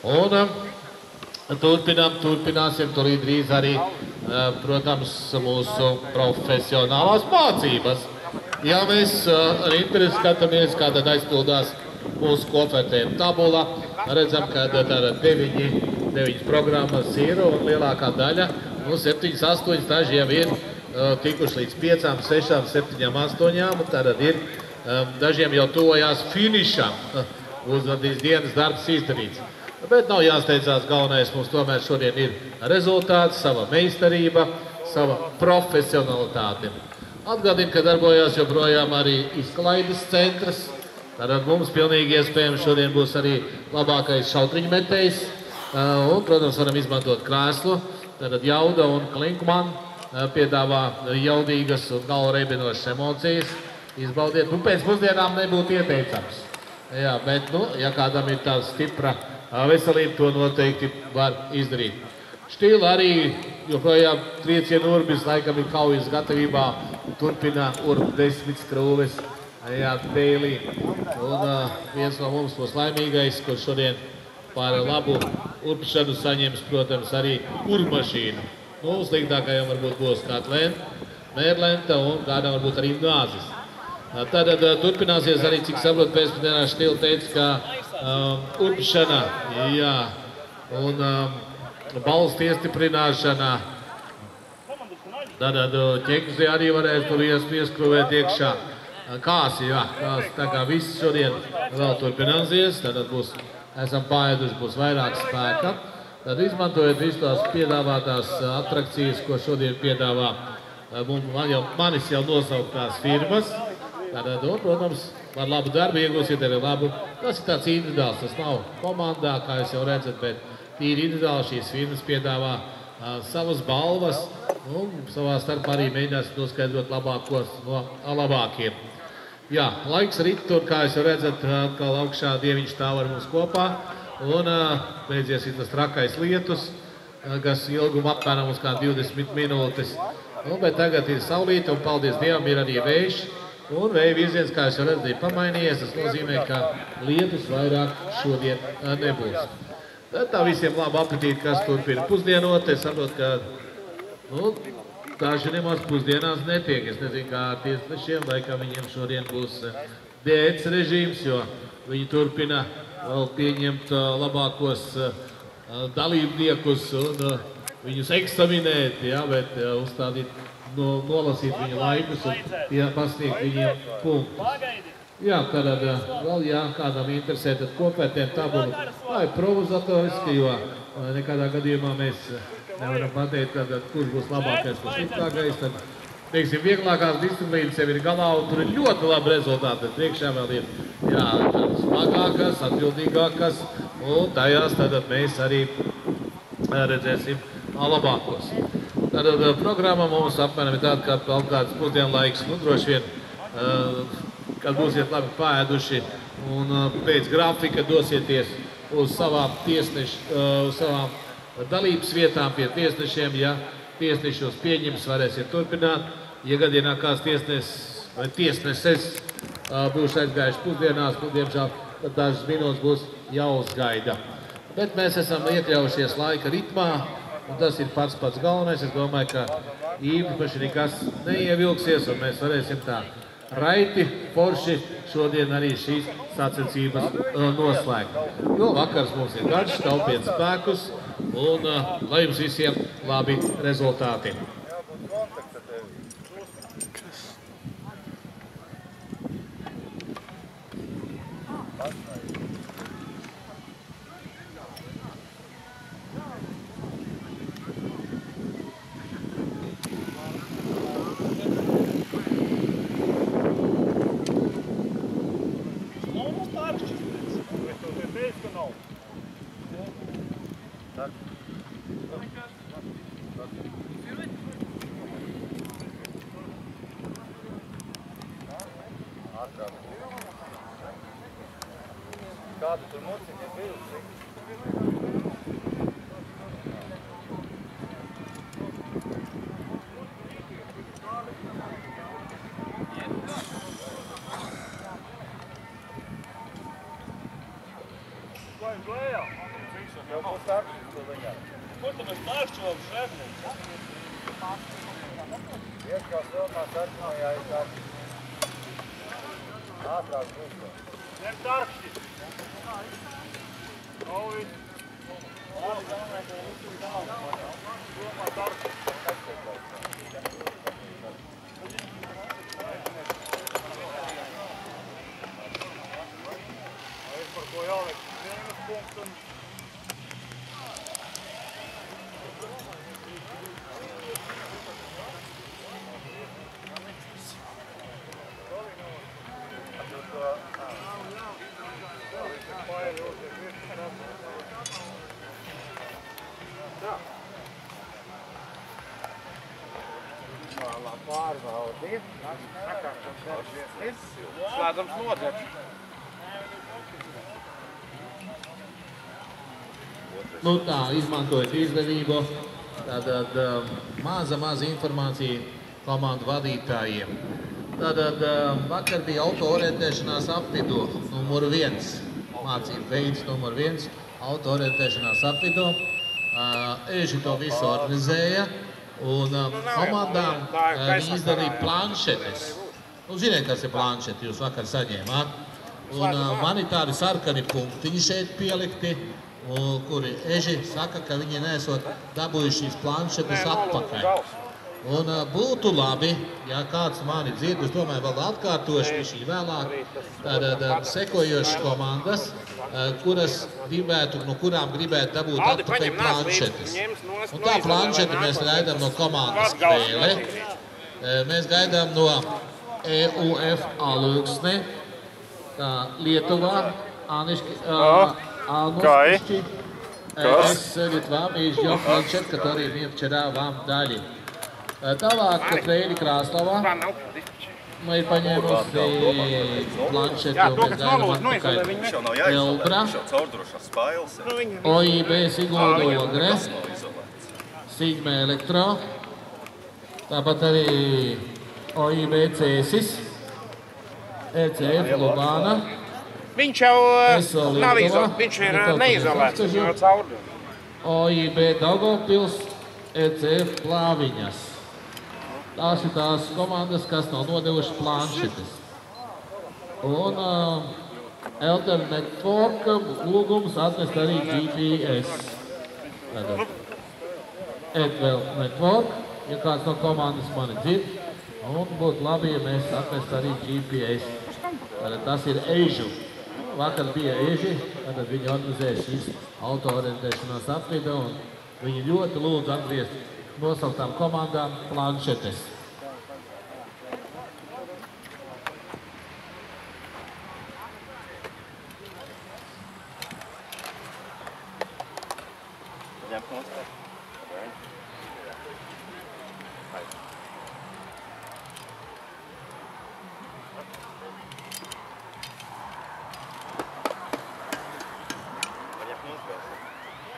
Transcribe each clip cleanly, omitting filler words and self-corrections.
Un turpināsim tūlīt drīz arī, protams, mūsu profesionālās mācības. Ja mēs ar interesi skatāmies, kā tad aizpildās mūsu kopvērtējuma tabula, redzam, ka tāda 9 programmas ir un lielākā daļa, 7, 8 dažiem ir tikuši līdz 5, 6, 7, 8, un tātad ir dažiem jau tuvojās finišam, uzvadīs dienas darbs izdarīts. Bet nav jāsteidzās, galvenais mums tomēr šodien ir rezultāts, sava meistarība, sava profesionalitāte. Atgādinu, ka darbojās joprojām arī izklaides centrs. Tātad mums pilnīgi iespējams šodien būs arī labākais šautriņmetējs. Un, protams, varam izmantot krēslu. Tātad Jauda un Klinkman piedāvā jaudīgas un galvareibinošas emocijas. Izbaudiet. Pēc pusdienām nebūtu ieteicams. Jā, bet, ja kādam ir tā stipra veselība, to noteikti var izdarīt. Štīla arī joprojām triecienu Urbis, laikam ir kaujas gatavībā, turpina Urb 10 skrūves, Dēlī. Un viens no mums būs laimīgais, kurš šodien par labu urpšanu saņems, protams, arī urmašīnu. Sliktākajam varbūt būs kāda mērlenta un kādam varbūt arī nāzis. Tātad turpināsies arī, cik saprotu, pēcpusdienā Štīla teica, ka urpšana, jā, un balstu iestiprināšana. Tātad ķekzi arī varēs tur ieskrūvēt iekšā. Kāsi, jā, tā kā viss šodien vēl turpināsies, tātad esam paēduši, būs vairāk spēka. Tad izmantojot visu tās piedāvātās atrakcijas, ko šodien piedāvā manis jau nosauktās firmas. Tātad, protams, par labu darbu iegūsiet arī labu. Tas ir tāds individuāls, tas nav komandā, kā jūs jau redzat, bet tīri individuāli šīs firmas piedāvā savas balvas un savā starpā arī mēģinās noskaidrot labākos no labākiem. Jā, laiks rit tur, kā jūs jau redzat, atkal augšā dieviņš stāv ar mums kopā un beidzies ir tas trakais lietus, kas ilguma apmēram uz kā 20 minūtes. Bet tagad ir saulīte un paldies Dievam ir arī vējš. Un vēja virziens, kā jūs jau redzat, ir pamainījies, tas nozīmē, ka lietus vairāk šodien nebūs. Tad tā visiem labu apetīti, kas turpina pusdienot. Es saprotu, ka daži nemaz pusdienās netiek. Es nezinu, kā ar tiesnešiem, vai kā viņiem šodien būs diētas režīms, jo viņi turpina vēl pieņemt labākos dalībniekus un viņus eksaminēt, bet uzstādīt nolasīt viņu laikus un pasniegt viņiem punktus. Jā, tad vēl, kādam interesē, tad kopvērtējuma tabula. Tā ir provozatoriski, jo nekādā gadījumā mēs nevaram pateikt, kurš būs labākais, kurš sliktākais. Tad, teiksim, vieglākās disciplīnas jau ir galā un tur ir ļoti labi rezultāti. Priekšā vēl ir, smagākas, atbildīgākas un tajās tad mēs arī redzēsim labākos. Tātad programma mums apmēram ir tāda, kā vēl kāds pusdienlaiks, droši vien, kad būsiet labi paēduši un pēc grafika dosieties uz savām dalības vietām pie tiesnešiem, ja tiesnešos pieņems, varēsiet turpināt. Ja gadienā kāds tiesnesis vai tiesneses būs aizgājuši pusdienās, diemžēl, tad dažas minūtes būs jāuzgaida. Bet mēs esam iekļaujušies laika ritmā. Un tas ir pats galvenais. Es domāju, ka īpaši nekas neievilksies, un mēs varēsim tā raiti, forši šodien arī šīs sacensības noslēgt. Jo vakars mums ir garš, taupiet spēkus, un lai jums visiem labi rezultāti. Kādu tur mocīt ir bijusi? Going play Jau būs darbs, to viņā. Ko tu mēs pāršķilam šeit? Ieskās vēl mā sarkanā jāizdāk. Ātrāk būs to. Ņem darbšķi. Ovid. Domā darbšķi. Par ko jāliek vienas punktam. Pārbaudi. Slēdzams nodzēts. Nu tā, izmantojot izdevību, tātad maza informācija komandu vadītājiem. Tātad vakar bija auto orientēšanās apvidu numur 1, mācību veids numur 1, auto orientēšanās apvidu. Eži to visu organizēja un komandām viņi izdarīja planšetes. Nu, ziniet, kas ir planšeti, jūs vakar saņēmāt. Un man ir tādi sarkani punktiņi šeit pielikti, kuri Eži saka, ka viņi nesot dabūjuši šīs planšetes atpakaļ. Un būtu labi, ja kāds mani dzird, es domāju, vēl atkārtošu šī vēlāk, tad sekojošas komandas, no kurām gribētu dabūt atpakaļ planšetes. Un tā planšeti mēs gaidām no komandas spēle. Mēs gaidām no EUF Alūksne, Lietuvā, Alnošķi, Литва, мы ждем планшет, который мы вчера вам дали. Tālāk, Trēļi Krāslavā, мы ir paņēmusi planšeti, jo mēs gaidām atpakaļ Elbra, OIB Sigulda Ogre, Sigma Elektro, tāpat arī OIB Cēsis, ECF Lubāna, Viņš jau nav izolēts, viņš ir neizolēts, viņš jau caurdu. OIB Daugavpils, ECF Plāviņas. Tās ir tās komandas, kas nav nodevušas planšetes. Un Elter Network lūgums atnest arī GPS. Elter Network, ja kāds no komandas mani dzird, un būtu labi, ja mēs atnest arī GPS. Tas ir Ežu. Vakar bija Eži, tad viņi organizēja šīs auto orientēšanās apvidu, un viņi ļoti lūdzu atgriezt nosauktām komandām planšetes.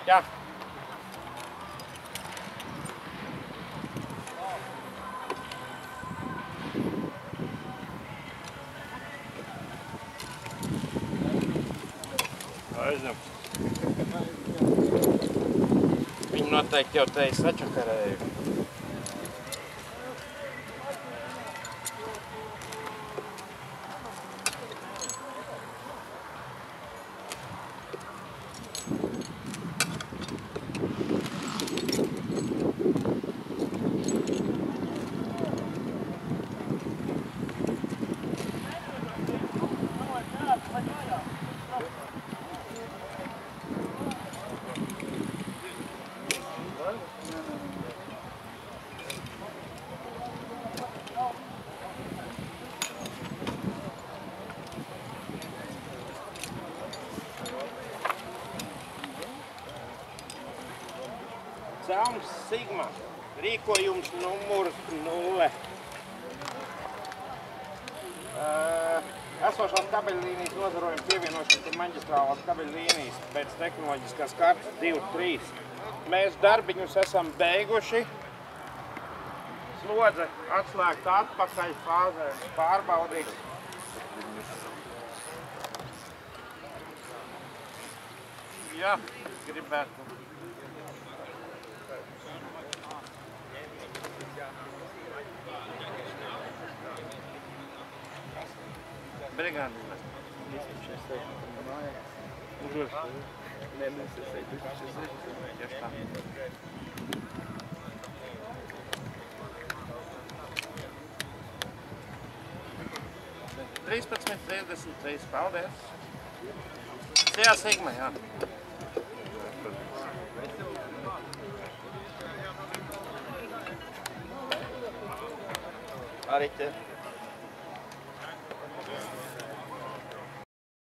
Jā. Aizņem. Viņi noteikti jau te sačakarēja. Celms Sigma, rīkojums numur 0. Esošās kabeļlīnijas nozarojuma pievienošana pie maģistrālās kabeļlīnijas pēc tehnoloģiskās kartas 2.3. Mēs darbiņus esam beiguši. Slodze atslēgta atpakaļ fāzē pārbaudīt. Jā, gribētu. Brigāni. Уже. Не, не се сейте. Я ж там. 13.33, paldies. Tajā sigma, jā. Arī te.